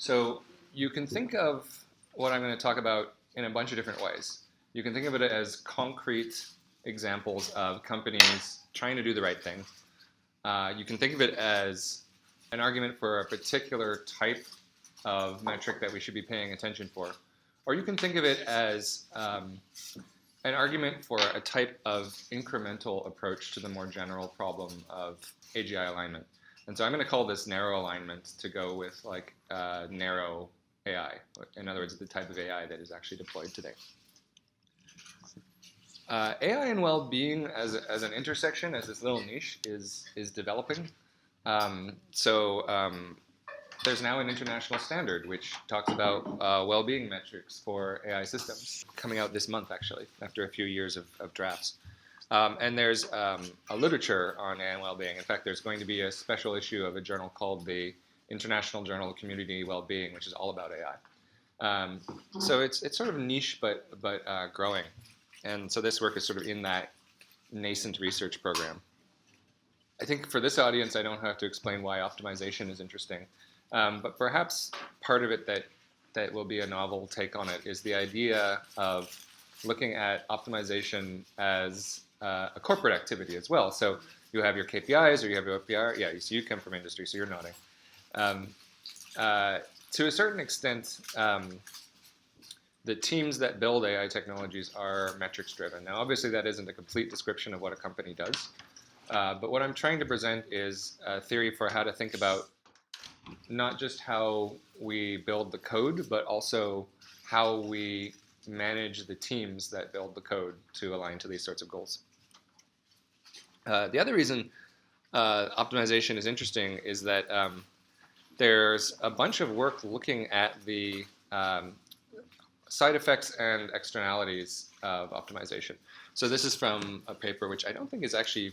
So you can think of what I'm going to talk about in a bunch of different ways. You can think of it as concrete examples of companies trying to do the right thing. You can think of it as an argument for a particular type of metric that we should be paying attention for. Or you can think of it as an argument for a type of incremental approach to the more general problem of AGI alignment. And so I'm going to call this narrow alignment to go with like narrow AI. In other words, the type of AI that is actually deployed today. AI and well-being as an intersection, as this little niche, is developing. There's now an international standard which talks about well-being metrics for AI systems, coming out this month actually, after a few years of drafts. And there's a literature on AI and well-being. In fact, there's going to be a special issue of a journal called the International Journal of Community Well-being, which is all about AI. So it's sort of niche, but growing. And so this work is sort of in that nascent research program. I think for this audience, I don't have to explain why optimization is interesting. But perhaps part of it that will be a novel take on it is the idea of looking at optimization as a corporate activity as well. So you have your KPIs or you have your OPR. Yeah, you come from industry, so you're nodding. To a certain extent, the teams that build AI technologies are metrics driven. Now, obviously, that isn't a complete description of what a company does. But what I'm trying to present is a theory for how to think about not just how we build the code, but also how we manage the teams that build the code to align to these sorts of goals. The other reason optimization is interesting is that there's a bunch of work looking at the side effects and externalities of optimization. So this is from a paper which I don't think has actually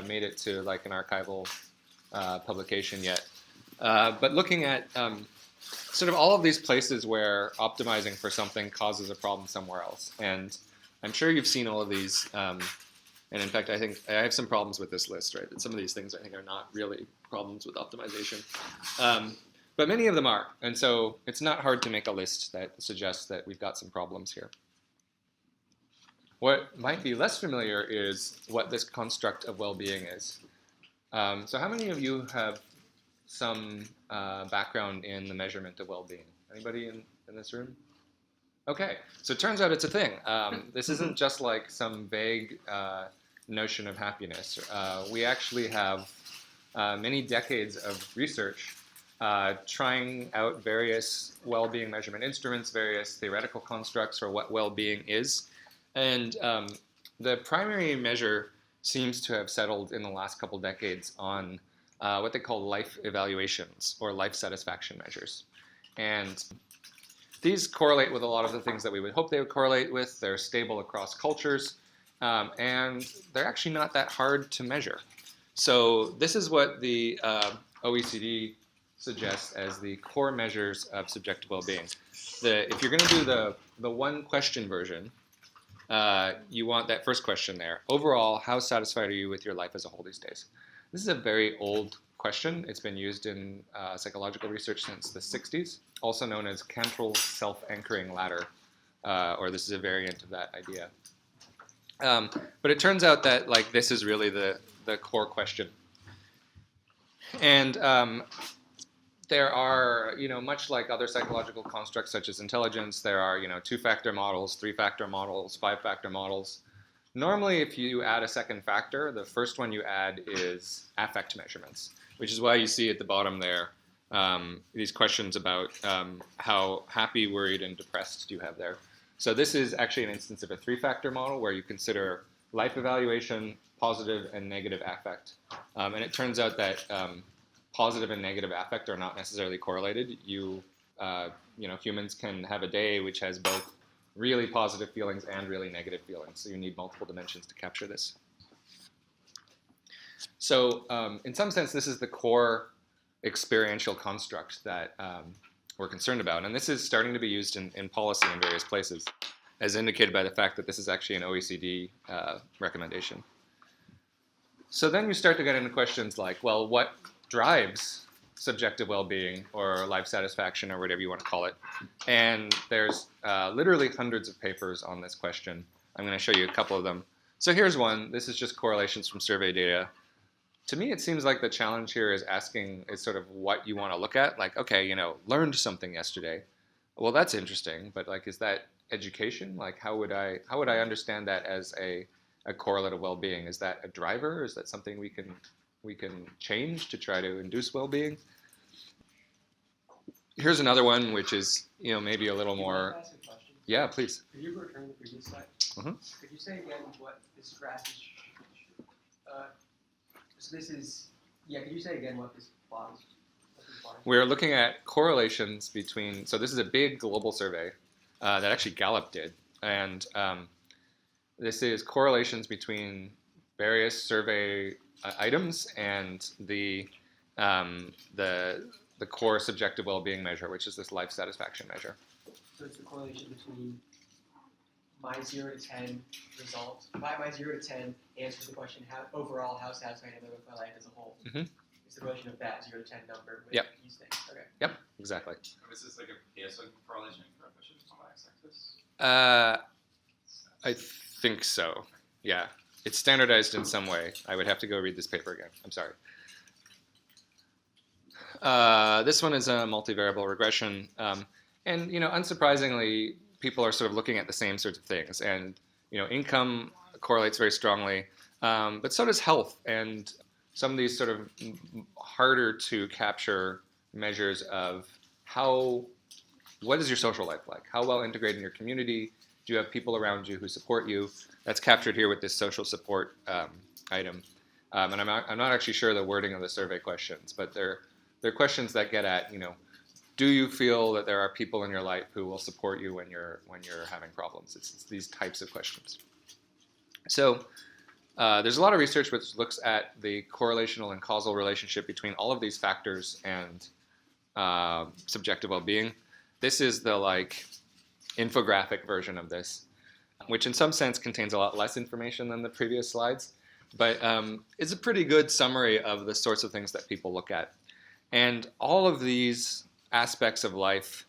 made it to like an archival publication yet. But looking at sort of all of these places where optimizing for something causes a problem somewhere else. And I'm sure you've seen all of these. And in fact, I think I have some problems with this list, right? And some of these things I think are not really problems with optimization. But many of them are. And so it's not hard to make a list that suggests that we've got some problems here. What might be less familiar is what this construct of well-being is. So how many of you have some background in the measurement of well-being? Anybody in this room? Okay, so it turns out it's a thing. This isn't just like some vague notion of happiness. We actually have many decades of research trying out various well-being measurement instruments, various theoretical constructs for what well-being is. And the primary measure seems to have settled in the last couple decades on what they call life evaluations or life satisfaction measures. And these correlate with a lot of the things that we would hope they would correlate with. They're stable across cultures, and they're actually not that hard to measure. So this is what the OECD suggests as the core measures of subjective well-being. If you're going to do the one question version, you want that first question there. Overall, how satisfied are you with your life as a whole these days? This is a very old question. It's been used in psychological research since the 60s, also known as Cantrell's self-anchoring ladder, or this is a variant of that idea. But it turns out that like this is really the core question. And there are, much like other psychological constructs such as intelligence, there are, 2-factor models, 3-factor models, 5-factor models. Normally, if you add a second factor, the first one you add is affect measurements, which is why you see at the bottom there these questions about how happy, worried, and depressed do you have there. So this is actually an instance of a 3-factor model where you consider life evaluation, positive and negative affect. And it turns out that positive and negative affect are not necessarily correlated. Humans can have a day which has both really positive feelings and really negative feelings. So you need multiple dimensions to capture this. So in some sense, this is the core experiential construct that we're concerned about. And this is starting to be used in policy in various places, as indicated by the fact that this is actually an OECD recommendation. So then you start to get into questions like, well, what drives subjective well-being or life satisfaction or whatever you want to call it. And there's literally hundreds of papers on this question. I'm going to show you a couple of them. So here's one. This is just correlations from survey data. To me, it seems like the challenge here is sort of what you want to look at. Like, okay, learned something yesterday. Well, that's interesting, but like, is that education? Like, how would I understand that as a correlate of well-being? Is that a driver? Is that something we can change to try to induce well-being? Here's another one, which is maybe a little more. Ask a question? Yeah, please. Could you return to the previous slide? Mm-hmm. Could you say again what this graph is? So this is, could you say again what this plot is? We're looking at correlations between, so this is a big global survey that actually Gallup did. And this is correlations between various survey items and the core subjective well-being measure, which is this life satisfaction measure. So it's the correlation between my 0 to 10 result, my 0 to 10 answer to the question, how satisfied am I with my life as a whole? Mm-hmm. It's the relation of that 0 to 10 number with these things. Okay. Yep, exactly. Is this like a Pearson correlation coefficient on the x-axis? I think so. Yeah, it's standardized in some way. I would have to go read this paper again. I'm sorry. This one is a multivariable regression, and unsurprisingly, people are sort of looking at the same sorts of things, and income correlates very strongly, but so does health, and some of these sort of harder to capture measures of what is your social life like? How well integrated in your community? Do you have people around you who support you? That's captured here with this social support item. And I'm not actually sure the wording of the survey questions, but they're questions that get at, do you feel that there are people in your life who will support you when you're having problems? It's these types of questions. So there's a lot of research which looks at the correlational and causal relationship between all of these factors and subjective well-being. This is the infographic version of this, which in some sense contains a lot less information than the previous slides, but it's a pretty good summary of the sorts of things that people look at. And all of these aspects of life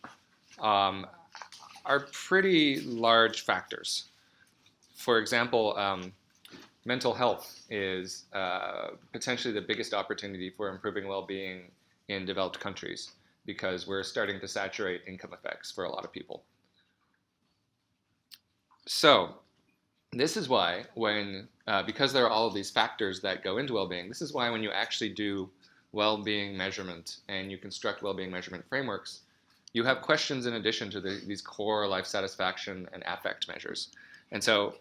are pretty large factors. For example, mental health is potentially the biggest opportunity for improving well-being in developed countries because we're starting to saturate income effects for a lot of people. So this is why because there are all of these factors that go into well-being, this is why when you actually do well-being measurement and you construct well-being measurement frameworks, you have questions in addition to these core life satisfaction and affect measures. And so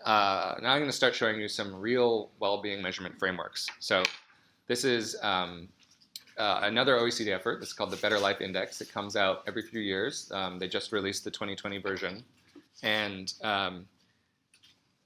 now I'm going to start showing you some real well-being measurement frameworks. So this is another OECD effort. This is called the Better Life Index. It comes out every few years. They just released the 2020 version. And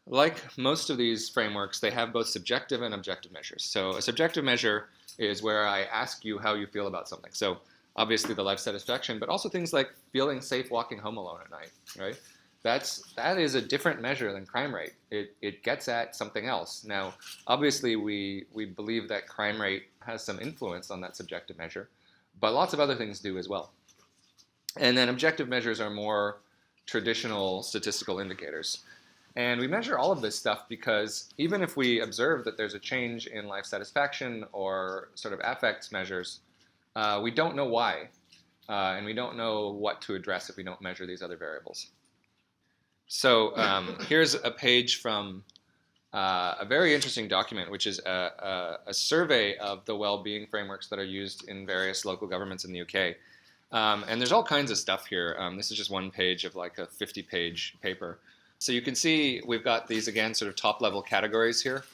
like most of these frameworks, they have both subjective and objective measures. So a subjective measure is where I ask you how you feel about something. So obviously the life satisfaction, but also things like feeling safe walking home alone at night, right? That is a different measure than crime rate. It gets at something else. Now, obviously we believe that crime rate has some influence on that subjective measure, but lots of other things do as well. And then objective measures are more traditional statistical indicators. And we measure all of this stuff because even if we observe that there's a change in life satisfaction or sort of affect measures, we don't know why. And we don't know what to address if we don't measure these other variables. So here's a page from a very interesting document, which is a survey of the well-being frameworks that are used in various local governments in the UK. And there's all kinds of stuff here. This is just one page of like a 50-page paper. So you can see we've got these, again, sort of top-level categories here.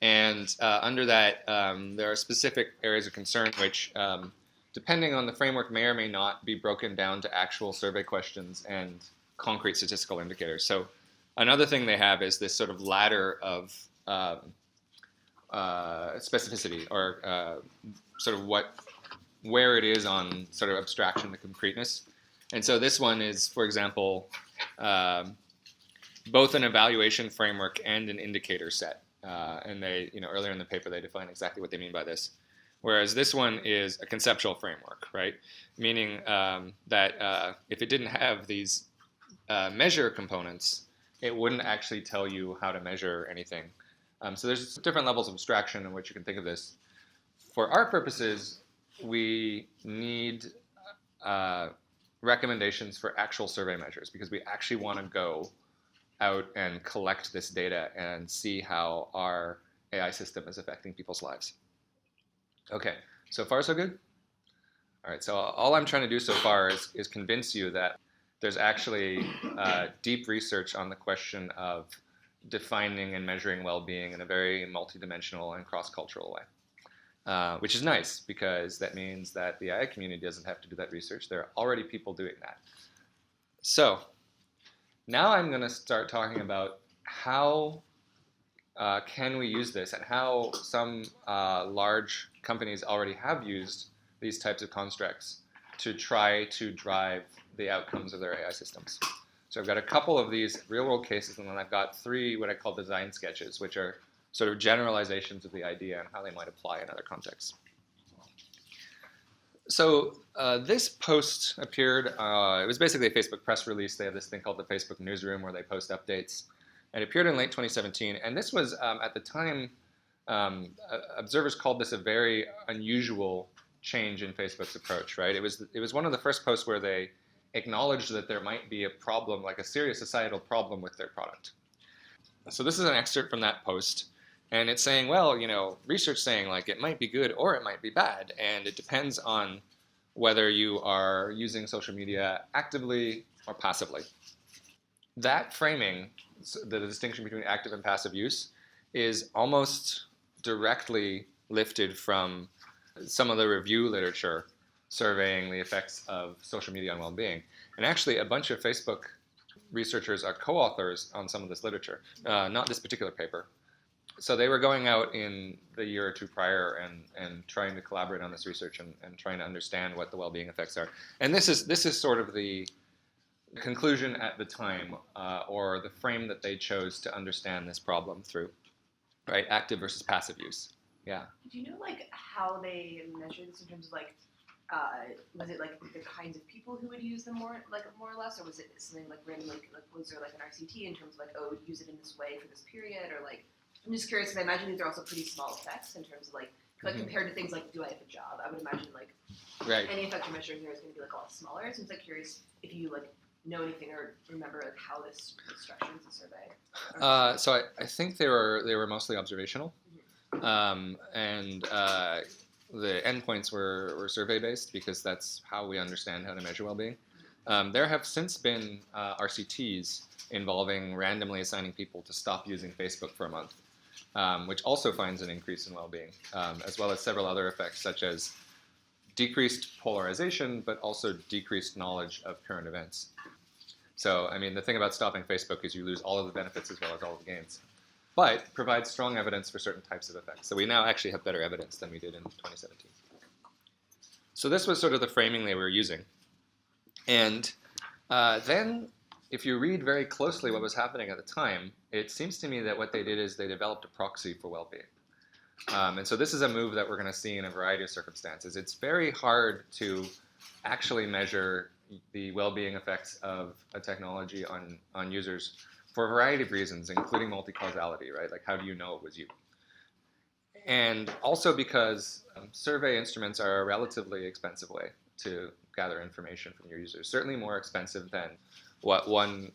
And under that, there are specific areas of concern which, depending on the framework, may or may not be broken down to actual survey questions and concrete statistical indicators. So another thing they have is this sort of ladder of specificity, or sort of where it is on sort of abstraction to concreteness. And so this one is, for example, both an evaluation framework and an indicator set. And they, earlier in the paper, they define exactly what they mean by this. whereas this one is a conceptual framework, right? Meaning that if it didn't have these measure components, it wouldn't actually tell you how to measure anything. So there's different levels of abstraction in which you can think of this. For our purposes, we need recommendations for actual survey measures because we actually want to go out and collect this data and see how our AI system is affecting people's lives. Okay, so far so good? All right, so all I'm trying to do so far is convince you that there's actually deep research on the question of defining and measuring well-being in a very multidimensional and cross-cultural way, which is nice because that means that the AI community doesn't have to do that research. There are already people doing that. So now I'm going to start talking about how can we use this and how some large companies already have used these types of constructs to try to drive the outcomes of their AI systems. So I've got a couple of these real-world cases, and then I've got 3 what I call design sketches, which are sort of generalizations of the idea and how they might apply in other contexts. So this post appeared, it was basically a Facebook press release. They have this thing called the Facebook newsroom where they post updates. It appeared in late 2017, and this was, at the time, observers called this a very unusual change in Facebook's approach, right? It was one of the first posts where they acknowledged that there might be a problem, like a serious societal problem with their product. So this is an excerpt from that post, and it's saying, well, you know, research saying like it might be good or it might be bad, and it depends on whether you are using social media actively or passively. That framing, the distinction between active and passive use, is almost directly lifted from some of the review literature surveying the effects of social media on well-being. And actually, a bunch of Facebook researchers are co-authors on some of this literature, not this particular paper. So they were going out in the year or 2 prior and trying to collaborate on this research and trying to understand what the well-being effects are. And this is sort of the conclusion at the time, or the frame that they chose to understand this problem through, right? Active versus passive use. Yeah. Do you know like how they measure this in terms of like, was it like the kinds of people who would use them more or less, or was it something like random, like was there like an RCT in terms of like, oh, use it in this way for this period, or like, I'm just curious because I imagine these are also pretty small effects in terms of like compared to things like, do I have a job? I would imagine like any effect you're measuring here is going to be like a lot smaller. So I'm like curious if you like know anything or remember like how this was structured as a survey. So I think they were mostly observational, and the endpoints were survey-based because that's how we understand how to measure well-being. There have since been RCTs involving randomly assigning people to stop using Facebook for a month, which also finds an increase in well-being, as well as several other effects such as decreased polarization, but also decreased knowledge of current events. So, I mean, the thing about stopping Facebook is you lose all of the benefits as well as all of the gains, but provides strong evidence for certain types of effects. So we now actually have better evidence than we did in 2017. So this was sort of the framing they were using. And then if you read very closely what was happening at the time, it seems to me that what they did is they developed a proxy for well-being. And so this is a move that we're going to see in a variety of circumstances. It's very hard to actually measure the well-being effects of a technology on users for a variety of reasons, including multi-causality, right? Like, how do you know it was you? And also because survey instruments are a relatively expensive way to gather information from your users, certainly more expensive than what one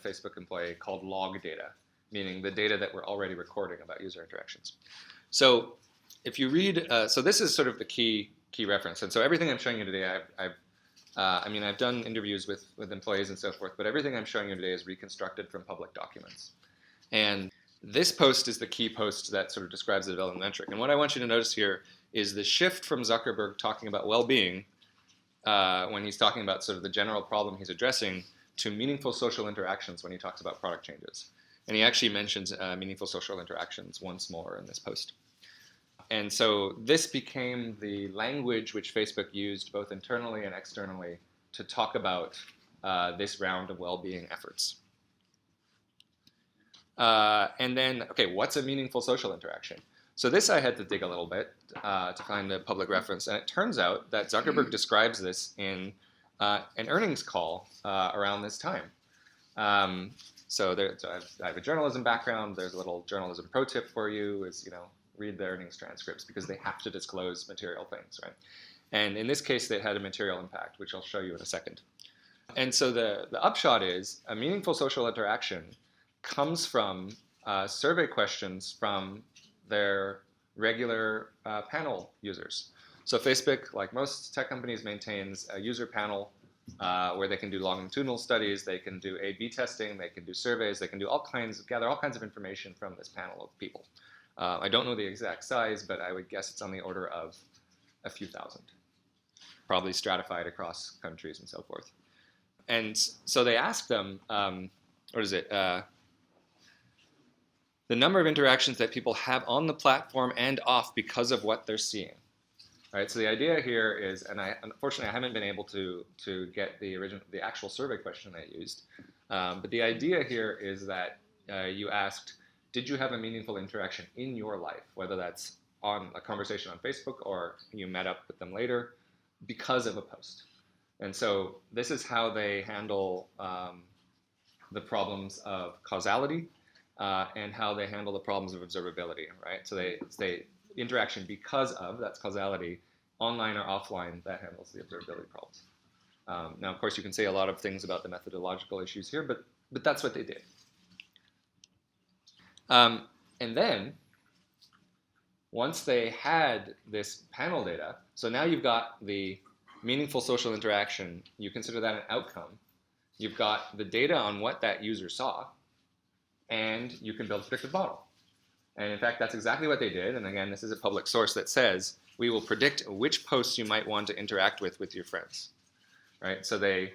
Facebook employee called log data, meaning the data that we're already recording about user interactions. So if you read, so this is sort of the key reference. And so everything I'm showing you today, I've done interviews with employees and so forth, but everything I'm showing you today is reconstructed from public documents. And this post is the key post that sort of describes the development metric. And what I want you to notice here is the shift from Zuckerberg talking about well-being when he's talking about sort of the general problem he's addressing to meaningful social interactions when he talks about product changes. And he actually mentions meaningful social interactions once more in this post. And so this became the language which Facebook used both internally and externally to talk about this round of well-being efforts. And then, okay, what's a meaningful social interaction? So this I had to dig a little bit to find a public reference, and it turns out that Zuckerberg describes this in an earnings call around this time. So I have a journalism background. There's a little journalism pro tip for you: is read the earnings transcripts because they have to disclose material things, right? And in this case, they had a material impact, which I'll show you in a second. And so the upshot is a meaningful social interaction comes from survey questions from their regular panel users. So Facebook, like most tech companies, maintains a user panel where they can do longitudinal studies, they can do A/B testing, they can do surveys, they can do gather all kinds of information from this panel of people. I don't know the exact size, but I would guess it's on the order of a few thousand, probably stratified across countries and so forth. And so they asked them, the number of interactions that people have on the platform and off because of what they're seeing. Right, so the idea here is, and unfortunately I haven't been able to get the actual survey question I used, but the idea here is that you asked, did you have a meaningful interaction in your life, whether that's on a conversation on Facebook or you met up with them later because of a post. And so this is how they handle the problems of causality and how they handle the problems of observability, right? So they interaction because of, that's causality, online or offline, that handles the observability problems. Now, of course, you can say a lot of things about the methodological issues here, but that's what they did. And then, once they had this panel data, so now you've got the meaningful social interaction, you consider that an outcome. You've got the data on what that user saw, and you can build a predictive model. And in fact, that's exactly what they did. And again, this is a public source that says, we will predict which posts you might want to interact with your friends, right? So they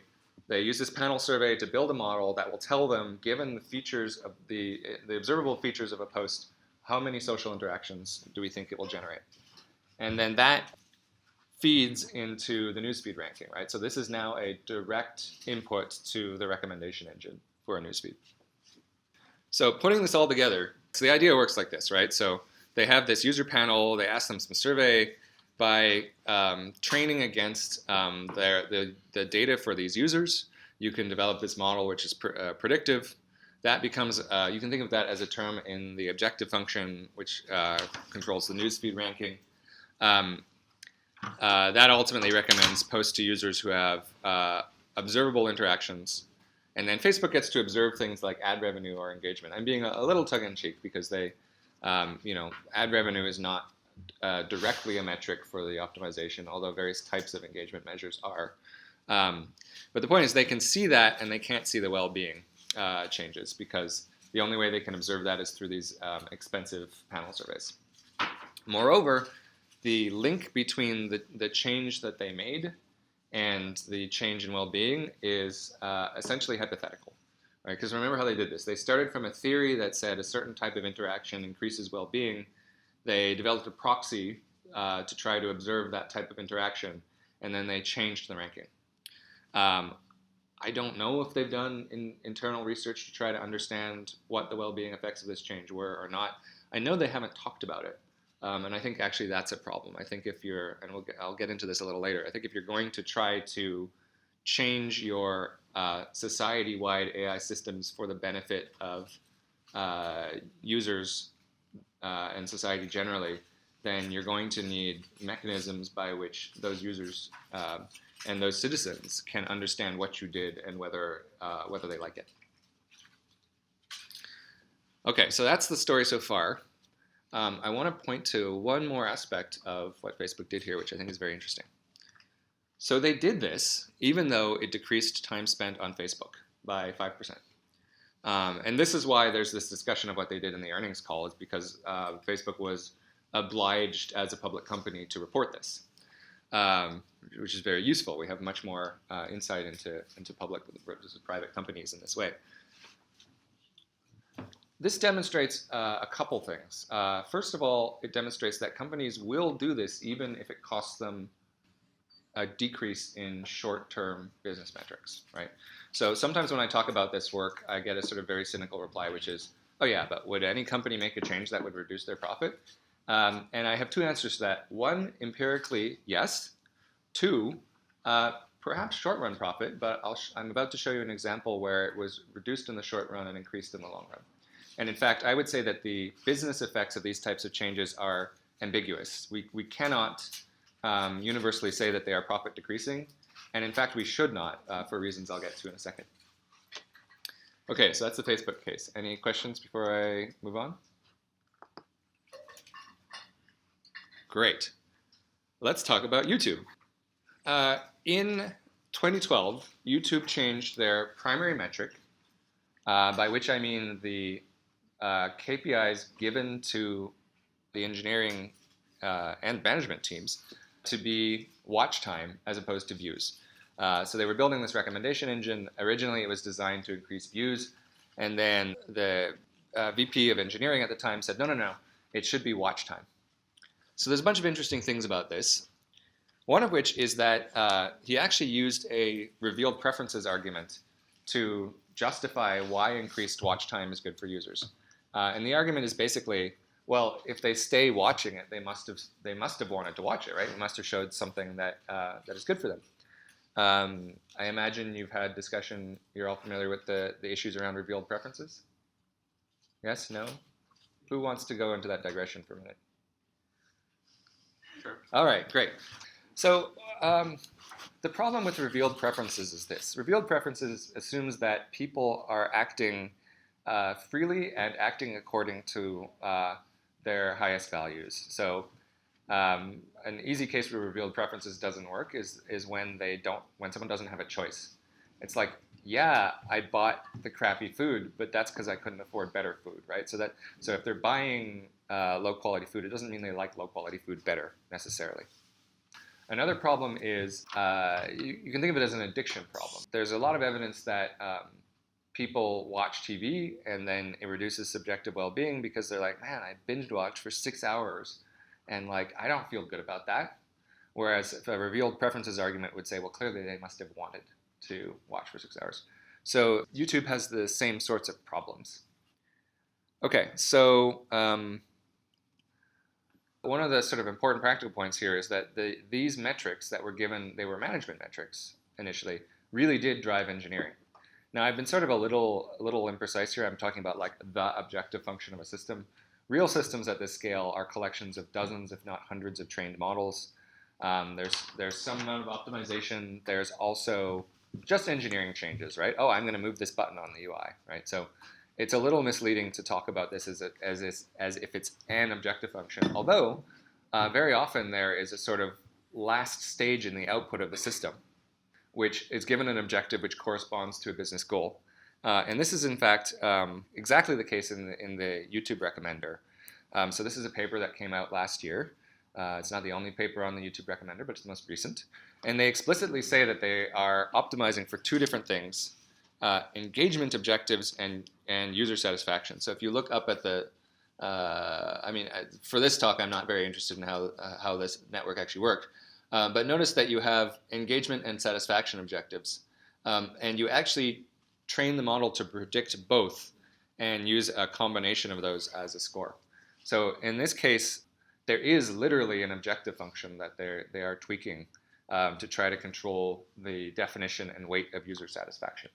use this panel survey to build a model that will tell them, given the features of the observable features of a post, how many social interactions do we think it will generate? And then that feeds into the newsfeed ranking, right? So this is now a direct input to the recommendation engine for a newsfeed. So putting this all together, so the idea works like this, right? So they have this user panel, they ask them some survey. By training against the data for these users, you can develop this model which is predictive. That becomes, you can think of that as a term in the objective function, which controls the newsfeed ranking. That ultimately recommends posts to users who have observable interactions. And then Facebook gets to observe things like ad revenue or engagement. I'm being a little tongue-in-cheek because they, ad revenue is not directly a metric for the optimization, although various types of engagement measures are. But the point is they can see that and they can't see the well-being changes because the only way they can observe that is through these expensive panel surveys. Moreover, the link between the change that they made and the change in well-being is essentially hypothetical, right? Because remember how they did this. They started from a theory that said a certain type of interaction increases well-being. They developed a proxy to try to observe that type of interaction, and then they changed the ranking. I don't know if they've done internal research to try to understand what the well-being effects of this change were or not. I know they haven't talked about it. And I think actually that's a problem. I think if you're, and I'll get into this a little later, I think if you're going to try to change your society-wide AI systems for the benefit of users and society generally, then you're going to need mechanisms by which those users and those citizens can understand what you did and whether they like it. Okay, so that's the story so far. I want to point to one more aspect of what Facebook did here, which I think is very interesting. So they did this even though it decreased time spent on Facebook by 5%. And this is why there's this discussion of what they did in the earnings call, is because Facebook was obliged as a public company to report this, which is very useful. We have much more insight into public versus private companies in this way. This demonstrates a couple things. First of all, it demonstrates that companies will do this even if it costs them a decrease in short-term business metrics, right? So sometimes when I talk about this work, I get a sort of very cynical reply, which is, oh yeah, but would any company make a change that would reduce their profit? And I have two answers to that. One, empirically, yes. Two, perhaps short-run profit, but I'm about to show you an example where it was reduced in the short run and increased in the long run. And in fact, I would say that the business effects of these types of changes are ambiguous. We cannot universally say that they are profit decreasing, and in fact, we should not, for reasons I'll get to in a second. Okay, so that's the Facebook case. Any questions before I move on? Great. Let's talk about YouTube. In 2012, YouTube changed their primary metric, by which I mean the KPIs given to the engineering and management teams to be watch time as opposed to views. So they were building this recommendation engine. Originally, it was designed to increase views, and then the VP of engineering at the time said, no, it should be watch time. So there's a bunch of interesting things about this. One of which is that he actually used a revealed preferences argument to justify why increased watch time is good for users. And the argument is basically, well, if they stay watching it, they must have wanted to watch it, right? It must have showed something that that is good for them. I imagine you've had discussion. You're all familiar with the issues around revealed preferences. Yes? No? Who wants to go into that digression for a minute? Sure. All right, great. So the problem with revealed preferences is this. Revealed preferences assumes that people are acting freely and acting according to their highest values. So an easy case where revealed preferences doesn't work is when someone doesn't have a choice. It's like, yeah, I bought the crappy food, but that's because I couldn't afford better food, right? So if they're buying low quality food, it doesn't mean they like low quality food better necessarily. Another problem is you can think of it as an addiction problem. There's a lot of evidence that people watch TV and then it reduces subjective well-being because they're like, man, I binge watched for 6 hours and like I don't feel good about that. Whereas if a revealed preferences argument would say, well, clearly they must have wanted to watch for 6 hours. So YouTube has the same sorts of problems. Okay, so one of the sort of important practical points here is that these metrics that were given, they were management metrics initially, really did drive engineering. Now I've been sort of a little imprecise here. I'm talking about like the objective function of a system. Real systems at this scale are collections of dozens, if not hundreds, of trained models. There's some amount of optimization. There's also just engineering changes, right? Oh, I'm going to move this button on the UI, right? So it's a little misleading to talk about this as if it's an objective function, although very often there is a sort of last stage in the output of the system, which is given an objective which corresponds to a business goal. And this is, in fact, exactly the case in the YouTube recommender. So this is a paper that came out last year. It's not the only paper on the YouTube recommender, but it's the most recent. And they explicitly say that they are optimizing for two different things: engagement objectives and user satisfaction. So if you look up at the, for this talk, I'm not very interested in how this network actually worked. But notice that you have engagement and satisfaction objectives. And you actually train the model to predict both and use a combination of those as a score. So in this case, there is literally an objective function that they are tweaking to try to control the definition and weight of user satisfaction.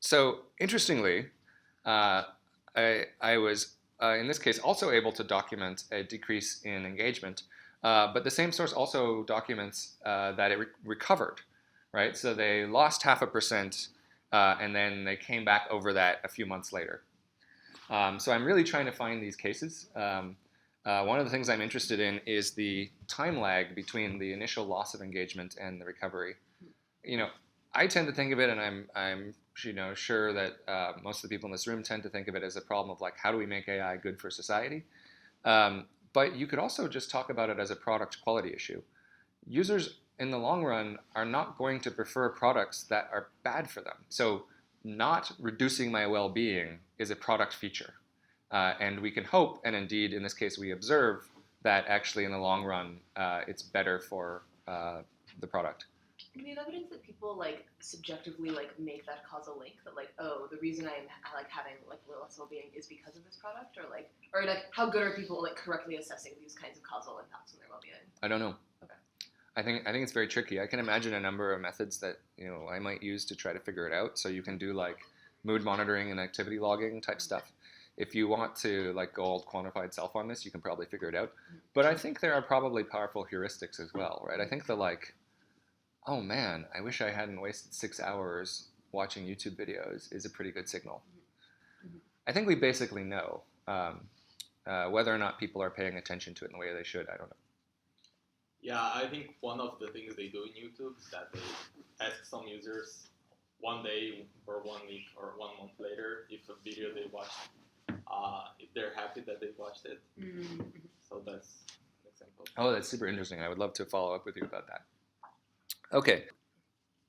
So interestingly, I was, in this case, also able to document a decrease in engagement, but the same source also documents that it recovered, right? So they lost 0.5%, and then they came back over that a few months later. So I'm really trying to find these cases. One of the things I'm interested in is the time lag between the initial loss of engagement and the recovery. I tend to think of it, and I'm sure that most of the people in this room tend to think of it as a problem of like, how do we make AI good for society? But you could also just talk about it as a product quality issue. Users in the long run are not going to prefer products that are bad for them. So not reducing my well-being is a product feature. And we can hope, and indeed in this case we observe, that actually in the long run it's better for the product. Do we have evidence that people like subjectively like make that causal link that like, oh, the reason I'm like having like less well-being is because of this product, or like how good are people like correctly assessing these kinds of causal impacts on their well-being? I don't know. Okay. I think it's very tricky. I can imagine a number of methods that I might use to try to figure it out. So you can do like mood monitoring and activity logging type stuff. If you want to like go all quantified self on this, you can probably figure it out. But I think there are probably powerful heuristics as well, right? I think the like, oh man, I wish I hadn't wasted 6 hours watching YouTube videos is a pretty good signal. I think we basically know whether or not people are paying attention to it in the way they should. I don't know. Yeah, I think one of the things they do in YouTube is that they ask some users one day or 1 week or 1 month later if a video they watched, if they're happy that they watched it. So that's an example. Oh, that's super interesting. I would love to follow up with you about that. Okay,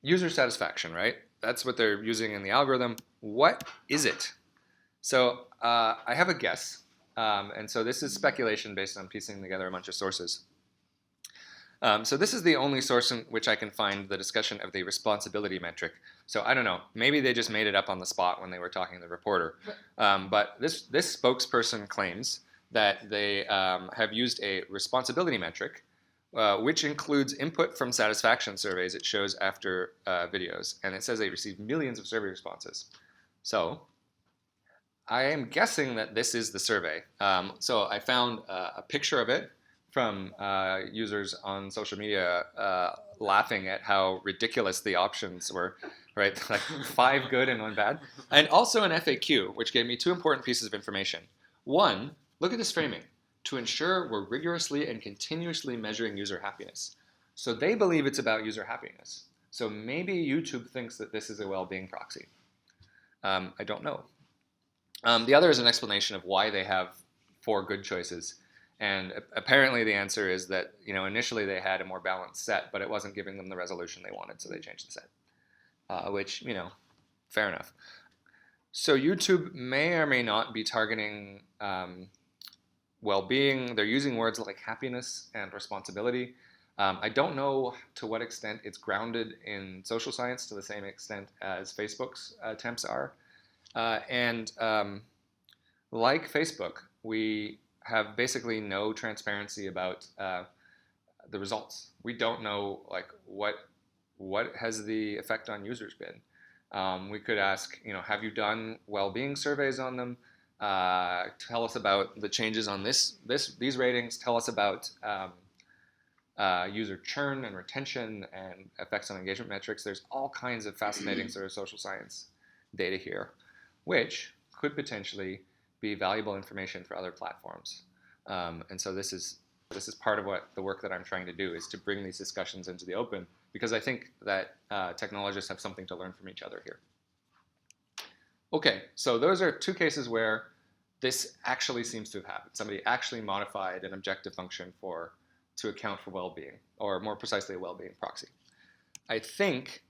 user satisfaction, right? That's what they're using in the algorithm. What is it? So I have a guess. And so this is speculation based on piecing together a bunch of sources. So this is the only source in which I can find the discussion of the responsibility metric. So I don't know, maybe they just made it up on the spot when they were talking to the reporter. But this spokesperson claims that they have used a responsibility metric, which includes input from satisfaction surveys it shows after videos. And it says they received millions of survey responses. So I am guessing that this is the survey. So I found a picture of it from users on social media laughing at how ridiculous the options were, right? Like 5 good and 1 bad. And also an FAQ, which gave me 2 important pieces of information. One, look at this framing. To ensure we're rigorously and continuously measuring user happiness. So they believe it's about user happiness. So maybe YouTube thinks that this is a well-being proxy. I don't know. The other is an explanation of why they have 4 good choices. And apparently the answer is that initially they had a more balanced set, but it wasn't giving them the resolution they wanted, so they changed the set. Which, fair enough. So YouTube may or may not be targeting well-being. They're using words like happiness and responsibility. I don't know to what extent it's grounded in social science to the same extent as Facebook's attempts are. And like Facebook, we have basically no transparency about the results. We don't know like what has the effect on users been. We could ask, have you done well-being surveys on them? Tell us about the changes on these ratings. Tell us about user churn and retention and effects on engagement metrics. There's all kinds of fascinating sort of social science data here, which could potentially be valuable information for other platforms. And so this is part of what the work that I'm trying to do is to bring these discussions into the open, because I think that technologists have something to learn from each other here. Okay, so those are 2 cases where this actually seems to have happened. Somebody actually modified an objective function to account for well-being, or more precisely a well-being proxy. I think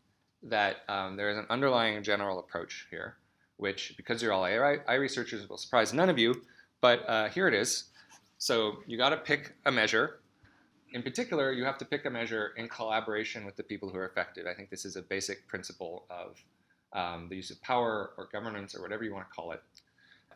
that there is an underlying general approach here, which, because you're all AI researchers, will surprise none of you, but here it is. So you got to pick a measure. In particular, you have to pick a measure in collaboration with the people who are affected. I think this is a basic principle of the use of power or governance or whatever you want to call it.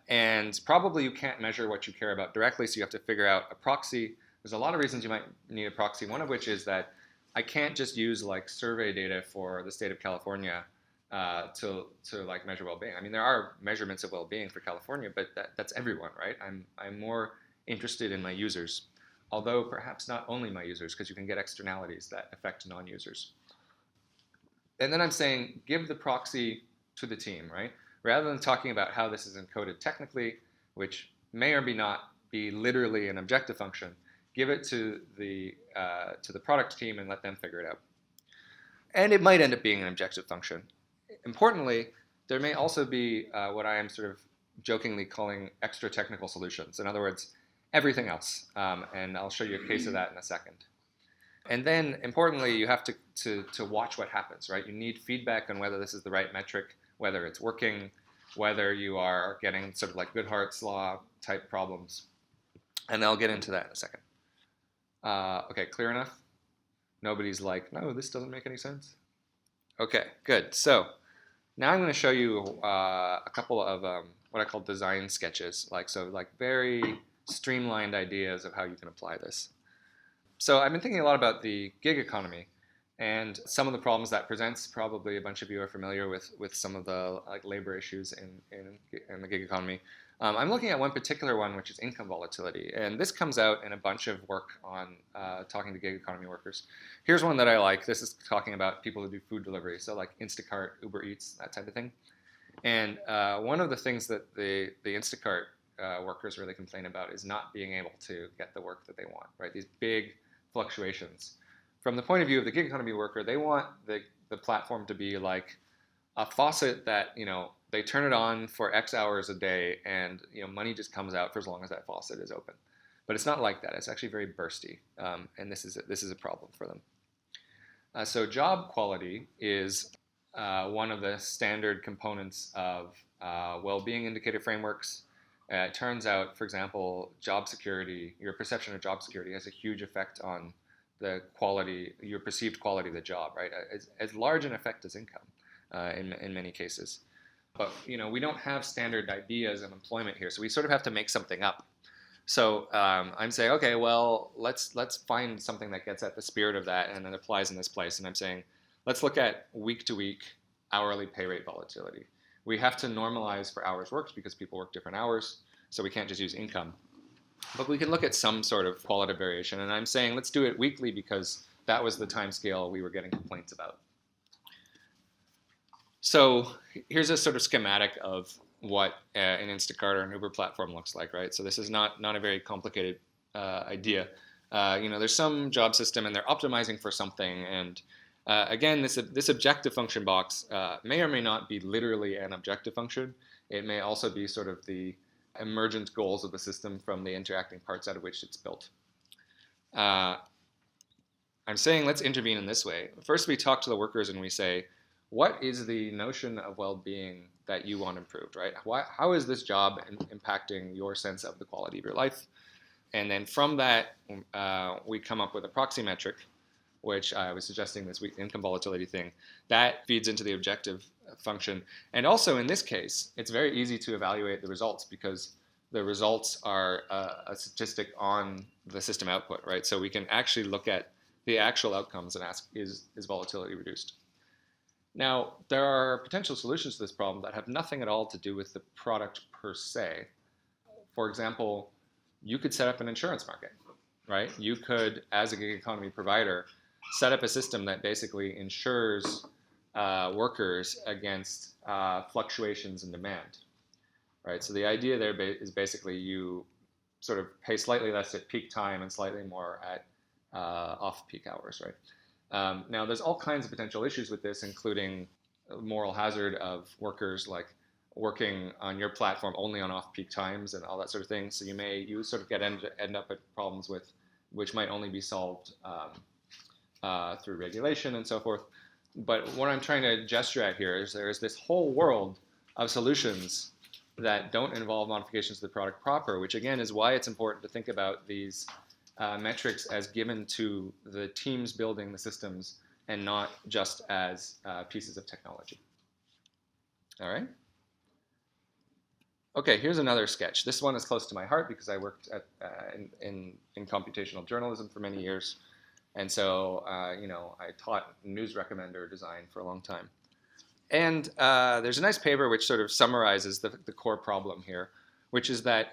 And probably you can't measure what you care about directly, so you have to figure out a proxy. There's a lot of reasons you might need a proxy, one of which is that I can't just use like survey data for the state of California to like measure well-being. I mean, there are measurements of well-being for California, but that's everyone, right? I'm more interested in my users, although perhaps not only my users, because you can get externalities that affect non-users. And then I'm saying give the proxy to the team, right? Rather than talking about how this is encoded technically, which may or may not be literally an objective function, give it to the product team and let them figure it out. And it might end up being an objective function. Importantly, there may also be what I am sort of jokingly calling extra technical solutions. In other words, everything else. And I'll show you a case of that in a second. And then, importantly, you have to watch what happens, right? You need feedback on whether this is the right metric, whether it's working, whether you are getting sort of like Goodhart's law type problems. And I'll get into that in a second. Okay, clear enough? Nobody's like, no, this doesn't make any sense. Okay, good. So now I'm going to show you a couple of what I call design sketches, like very streamlined ideas of how you can apply this. So I've been thinking a lot about the gig economy and some of the problems that presents. Probably a bunch of you are familiar with some of the labor issues in the gig economy. I'm looking at one particular one, which is income volatility, and this comes out in a bunch of work on talking to gig economy workers. Here's one that I like. This is talking about people who do food delivery, so like Instacart, Uber Eats, that type of thing. And one of the things that the Instacart workers really complain about is not being able to get the work that they want, right? These big fluctuations. From the point of view of the gig economy worker, they want the platform to be like a faucet that, they turn it on for X hours a day and, money just comes out for as long as that faucet is open. But it's not like that. It's actually very bursty, and this is a problem for them. So job quality is one of the standard components of well-being indicator frameworks. It turns out, for example, job security, your perception of job security has a huge effect on the quality, your perceived quality of the job, right? As large an effect as income in many cases. But we don't have standard ideas of employment here, so we sort of have to make something up. So I'm saying, okay, well, let's find something that gets at the spirit of that and then applies in this place. And I'm saying, let's look at week-to-week hourly pay rate volatility. We have to normalize for hours worked because people work different hours, so we can't just use income. But we can look at some sort of qualitative variation. And I'm saying, let's do it weekly because that was the time scale we were getting complaints about. So here's a sort of schematic of what an Instacart or an Uber platform looks like, right? So this is not a very complicated idea. There's some job system and they're optimizing for something. And again, this objective function box may or may not be literally an objective function. It may also be sort of the emergent goals of the system from the interacting parts out of which it's built. I'm saying let's intervene in this way. First, we talk to the workers and we say, what is the notion of well-being that you want improved, right? How is this job impacting your sense of the quality of your life? And then from that, we come up with a proxy metric, which I was suggesting this week, income volatility thing, that feeds into the objective function. And also in this case, it's very easy to evaluate the results because the results are a statistic on the system output, right? So we can actually look at the actual outcomes and ask, is volatility reduced? Now, there are potential solutions to this problem that have nothing at all to do with the product per se. For example, you could set up an insurance market, right? You could, as a gig economy provider, set up a system that basically insures workers against fluctuations in demand, right? So the idea there is basically you sort of pay slightly less at peak time and slightly more at off-peak hours, right? Now, there's all kinds of potential issues with this, including moral hazard of workers like working on your platform only on off-peak times and all that sort of thing. So you sort of end up at problems which might only be solved through regulation and so forth. But what I'm trying to gesture at here is there is this whole world of solutions that don't involve modifications to the product proper, which again is why it's important to think about these metrics as given to the teams building the systems and not just as pieces of technology. All right. Okay, here's another sketch. This one is close to my heart because I worked in computational journalism for many years. And so, I taught news recommender design for a long time. And there's a nice paper which sort of summarizes the core problem here, which is that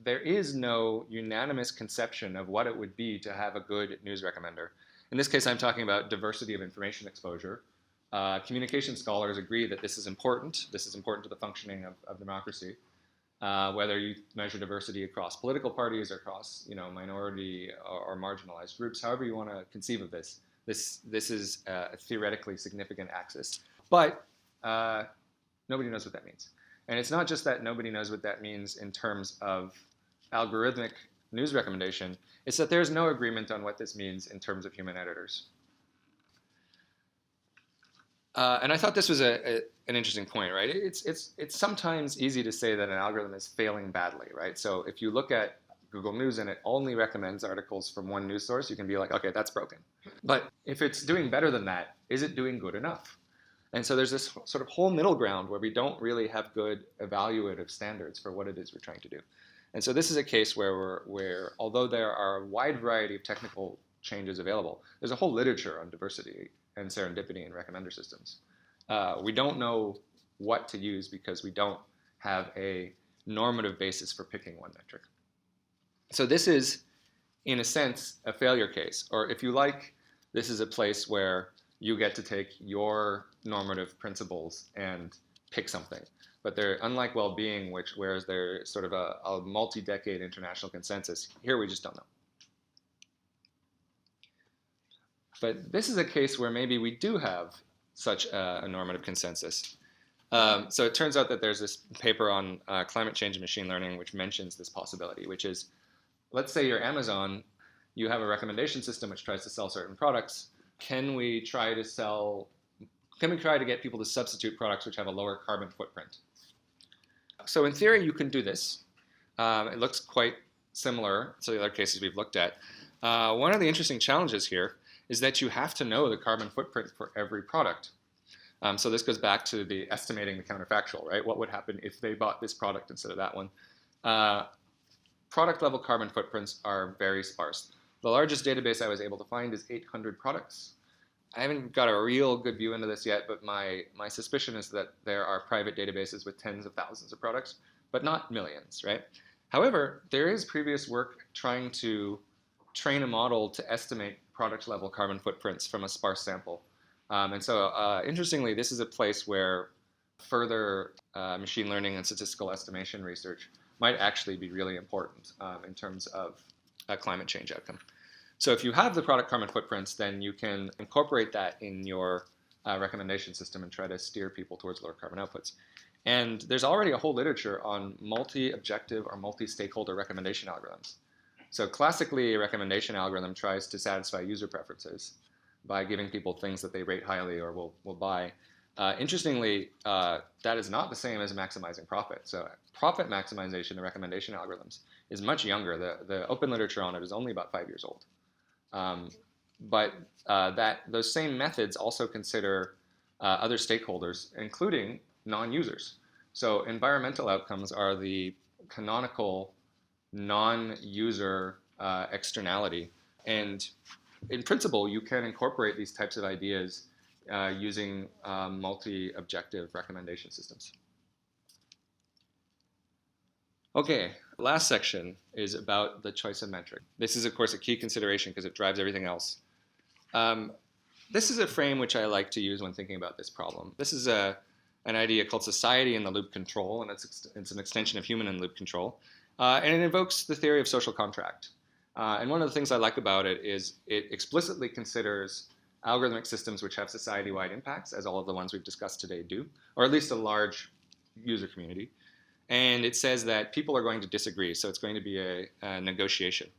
there is no unanimous conception of what it would be to have a good news recommender. In this case, I'm talking about diversity of information exposure. Communication scholars agree that this is important. This is important to the functioning of democracy. Whether you measure diversity across political parties or across minority or marginalized groups, however you want to conceive of this is a theoretically significant axis. But nobody knows what that means. And it's not just that nobody knows what that means in terms of algorithmic news recommendation, it's that there's no agreement on what this means in terms of human editors. And I thought this was an interesting point, right? It's sometimes easy to say that an algorithm is failing badly, right? So if you look at Google News and it only recommends articles from one news source, you can be like, okay, that's broken. But if it's doing better than that, is it doing good enough? And so there's this sort of whole middle ground where we don't really have good evaluative standards for what it is we're trying to do. And so this is a case where although there are a wide variety of technical changes available, there's a whole literature on diversity and serendipity in recommender systems. We don't know what to use because we don't have a normative basis for picking one metric. So this is, in a sense, a failure case. Or if you like, this is a place where you get to take your normative principles and pick something. But they're unlike well-being, whereas there's sort of a multi-decade international consensus. Here we just don't know. But this is a case where maybe we do have such a normative consensus. So it turns out that there's this paper on climate change and machine learning which mentions this possibility, which is, let's say you're Amazon, you have a recommendation system which tries to sell certain products. Can we try to get people to substitute products which have a lower carbon footprint? So in theory, you can do this. It looks quite similar to the other cases we've looked at. One of the interesting challenges here is that you have to know the carbon footprint for every product. So this goes back to the estimating the counterfactual, right? What would happen if they bought this product instead of that one? Product level carbon footprints are very sparse. The largest database I was able to find is 800 products. I haven't got a real good view into this yet, but my suspicion is that there are private databases with tens of thousands of products, but not millions, right? However, there is previous work trying to train a model to estimate product level carbon footprints from a sparse sample. And so interestingly, this is a place where further machine learning and statistical estimation research might actually be really important in terms of a climate change outcome. So if you have the product carbon footprints, then you can incorporate that in your recommendation system and try to steer people towards lower carbon outputs. And there's already a whole literature on multi-objective or multi-stakeholder recommendation algorithms. So classically, a recommendation algorithm tries to satisfy user preferences by giving people things that they rate highly or will buy. Interestingly, that is not the same as maximizing profit. So profit maximization in recommendation algorithms is much younger. The open literature on it is only about 5 years old. But those same methods also consider other stakeholders, including non-users. So environmental outcomes are the canonical non-user externality. And in principle, you can incorporate these types of ideas using multi-objective recommendation systems. Okay, last section is about the choice of metric. This is, of course, a key consideration because it drives everything else. This is a frame which I like to use when thinking about this problem. This is an idea called society in the loop control, and it's an extension of human in loop control. And it invokes the theory of social contract. And one of the things I like about it is it explicitly considers algorithmic systems which have society-wide impacts, as all of the ones we've discussed today do, or at least a large user community. And it says that people are going to disagree, so it's going to be a negotiation.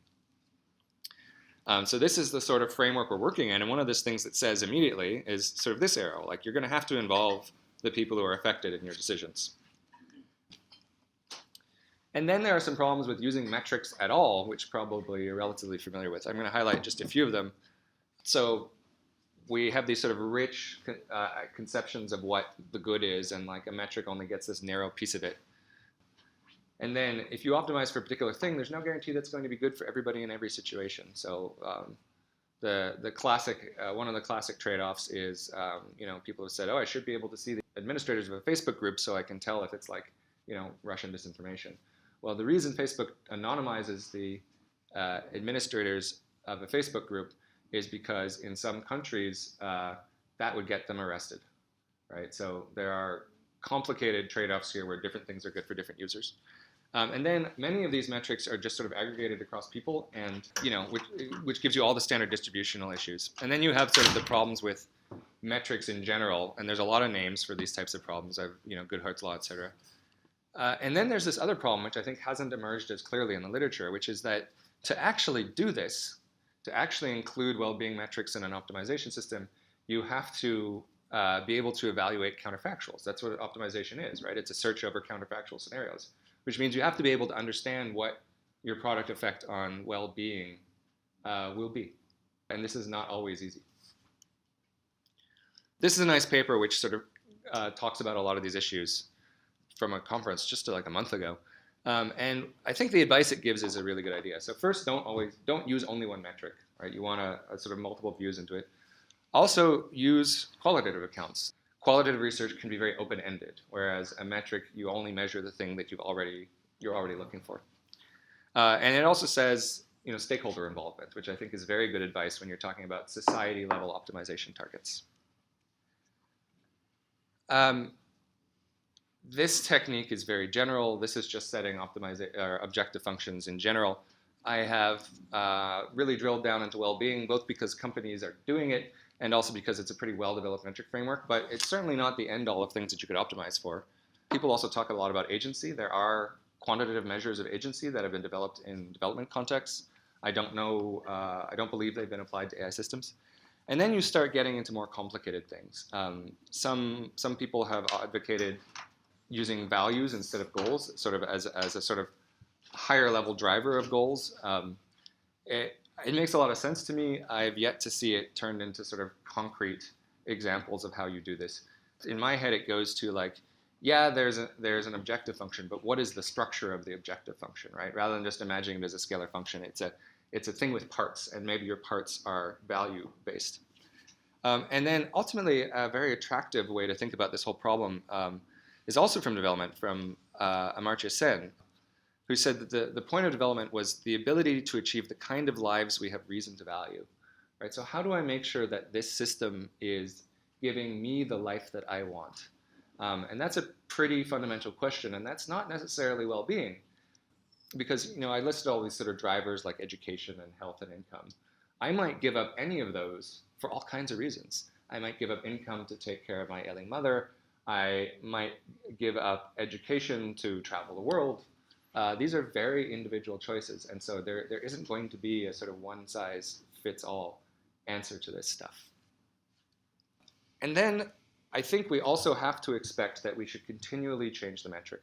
So this is the sort of framework we're working in, and one of those things that says immediately is sort of this arrow, like you're going to have to involve the people who are affected in your decisions. And then there are some problems with using metrics at all, which probably you're relatively familiar with. I'm going to highlight just a few of them. So we have these sort of rich conceptions of what the good is, and like a metric only gets this narrow piece of it. And then if you optimize for a particular thing, there's no guarantee that's going to be good for everybody in every situation. So the classic, one of the classic trade-offs is, people have said, oh, I should be able to see the administrators of a Facebook group so I can tell if it's like, Russian disinformation. Well, the reason Facebook anonymizes the administrators of a Facebook group is because in some countries that would get them arrested, right? So there are complicated trade-offs here where different things are good for different users. And then many of these metrics are just sort of aggregated across people, and which gives you all the standard distributional issues. And then you have sort of the problems with metrics in general, and there's a lot of names for these types of problems. Goodhart's law, et cetera. And then there's this other problem, which I think hasn't emerged as clearly in the literature, which is that to actually do this, to actually include well-being metrics in an optimization system, you have to be able to evaluate counterfactuals. That's what optimization is, right? It's a search over counterfactual scenarios, which means you have to be able to understand what your product effect on well-being will be. And this is not always easy. This is a nice paper which sort of talks about a lot of these issues from a conference just like a month ago. And I think the advice it gives is a really good idea. So first, don't use only one metric, right? You want a sort of multiple views into it. Also, use qualitative accounts. Qualitative research can be very open-ended, whereas a metric, you only measure the thing that you're already looking for. And it also says, stakeholder involvement, which I think is very good advice when you're talking about society-level optimization targets. This technique is very general. This is just setting objective functions in general. I have really drilled down into well-being, both because companies are doing it and also because it's a pretty well-developed metric framework, but it's certainly not the end-all of things that you could optimize for. People also talk a lot about agency. There are quantitative measures of agency that have been developed in development contexts. I don't believe they've been applied to AI systems. And then you start getting into more complicated things. Some people have advocated using values instead of goals, sort of as a sort of higher level driver of goals. It makes a lot of sense to me. I've yet to see it turned into sort of concrete examples of how you do this. In my head, it goes to like, yeah, there's an objective function, but what is the structure of the objective function, right? Rather than just imagining it as a scalar function, it's a thing with parts, and maybe your parts are value based. And then ultimately, a very attractive way to think about this whole problem is also from development, from Amartya Sen, who said that the point of development was the ability to achieve the kind of lives we have reason to value, right? So how do I make sure that this system is giving me the life that I want? And that's a pretty fundamental question, and that's not necessarily well-being, because I listed all these sort of drivers like education and health and income. I might give up any of those for all kinds of reasons. I might give up income to take care of my ailing mother. I might give up education to travel the world. These are very individual choices, and so there isn't going to be a sort of one-size-fits-all answer to this stuff. And then I think we also have to expect that we should continually change the metric,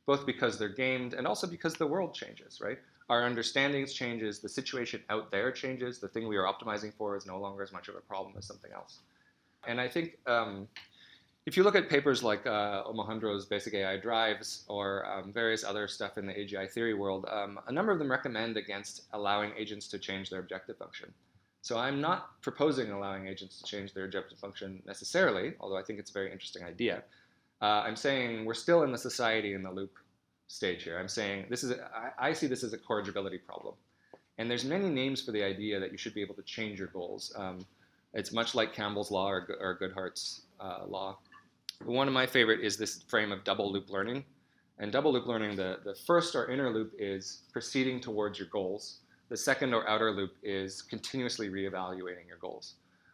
both because they're gamed and also because the world changes, right? Our understandings changes, the situation out there changes, the thing we are optimizing for is no longer as much of a problem as something else. And I think if you look at papers like Omohundro's Basic AI Drives or various other stuff in the AGI theory world, a number of them recommend against allowing agents to change their objective function. So I'm not proposing allowing agents to change their objective function necessarily, although I think it's a very interesting idea. I'm saying we're still in the society in the loop stage here. I'm saying I see this as a corrigibility problem. And there's many names for the idea that you should be able to change your goals. It's much like Campbell's law or Goodhart's law. One of my favorite is this frame of double loop learning. And double loop learning, the first or inner loop is proceeding towards your goals. The second or outer loop is continuously reevaluating your goals.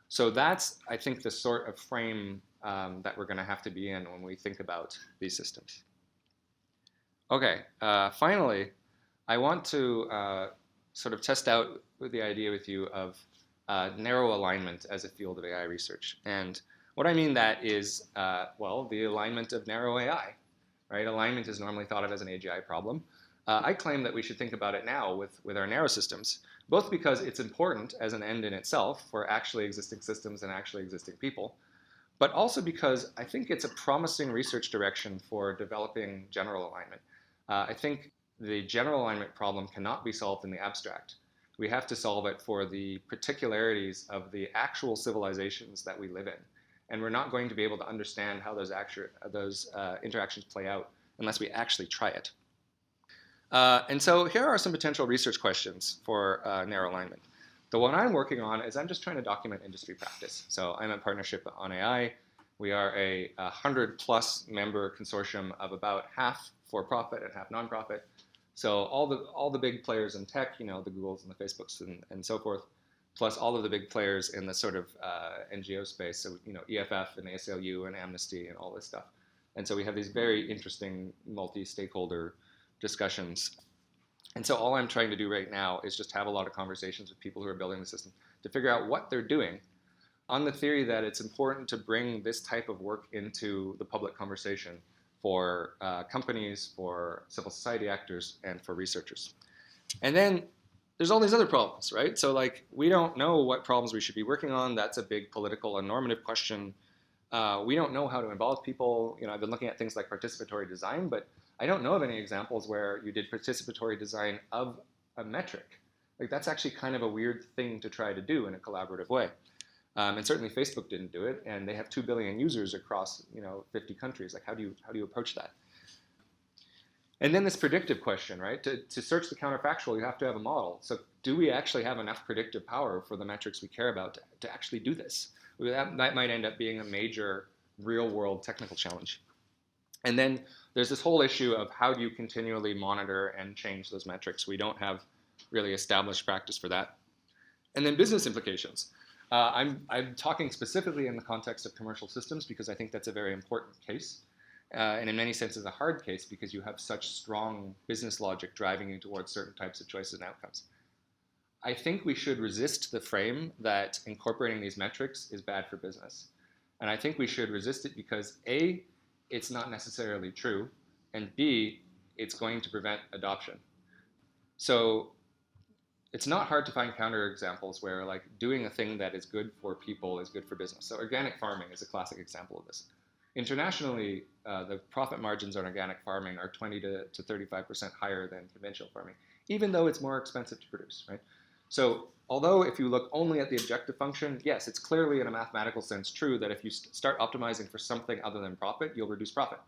So that's, I think, the sort of frame that we're going to have to be in when we think about these systems. Okay, finally, I want to sort of test out the idea with you of narrow alignment as a field of AI research. And what I mean that is, the alignment of narrow AI, right? Alignment is normally thought of as an AGI problem. I claim that we should think about it now with our narrow systems, both because it's important as an end in itself for actually existing systems and actually existing people, but also because I think it's a promising research direction for developing general alignment. I think the general alignment problem cannot be solved in the abstract. We have to solve it for the particularities of the actual civilizations that we live in. And we're not going to be able to understand how those interactions play out unless we actually try it. And so here are some potential research questions for narrow alignment. The one I'm working on is I'm just trying to document industry practice. So I'm a partnership on AI. We are a 100+ member consortium of about half for-profit and half non-profit. So all the big players in tech, the Googles and the Facebooks and so forth, plus all of the big players in the sort of NGO space. So EFF and ACLU and Amnesty and all this stuff. And so we have these very interesting multi-stakeholder discussions. And so all I'm trying to do right now is just have a lot of conversations with people who are building the system to figure out what they're doing on the theory that it's important to bring this type of work into the public conversation for companies, for civil society actors, and for researchers. And then there's all these other problems, right? So we don't know what problems we should be working on. That's a big political and normative question. We don't know how to involve people. I've been looking at things like participatory design, but I don't know of any examples where you did participatory design of a metric. Like, that's actually kind of a weird thing to try to do in a collaborative way. And certainly Facebook didn't do it, and they have 2 billion users across 50 countries. Like, how do you approach that? And then this predictive question, right? To search the counterfactual, you have to have a model. So do we actually have enough predictive power for the metrics we care about to actually do this? That might end up being a major real-world technical challenge. And then there's this whole issue of how do you continually monitor and change those metrics. We don't have really established practice for that. And then business implications. I'm talking specifically in the context of commercial systems because I think that's a very important case. And in many senses a hard case because you have such strong business logic driving you towards certain types of choices and outcomes. I think we should resist the frame that incorporating these metrics is bad for business. And I think we should resist it because A, it's not necessarily true, and B, it's going to prevent adoption. So it's not hard to find counterexamples where like doing a thing that is good for people is good for business. So organic farming is a classic example of this. Internationally, the profit margins on organic farming are 20 to 35% higher than conventional farming, even though it's more expensive to produce, right? So although if you look only at the objective function, yes, it's clearly in a mathematical sense true that if you start optimizing for something other than profit, you'll reduce profit.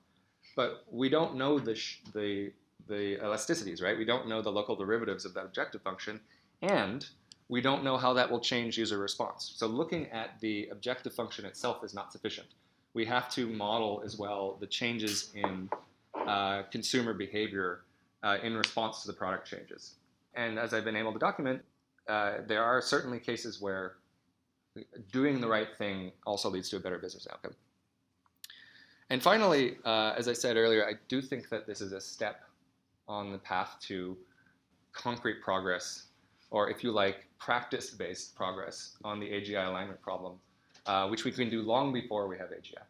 But we don't know the elasticities, right? We don't know the local derivatives of that objective function, and we don't know how that will change user response. So looking at the objective function itself is not sufficient. We have to model as well the changes in consumer behavior in response to the product changes. And as I've been able to document, there are certainly cases where doing the right thing also leads to a better business outcome. And finally, as I said earlier, I do think that this is a step on the path to concrete progress, or if you like, practice-based progress on the AGI alignment problem, which we can do long before we have AGI.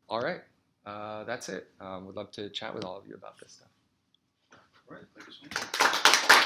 All right, that's it. Would love to chat with all of you about this stuff. All right, thank you so much.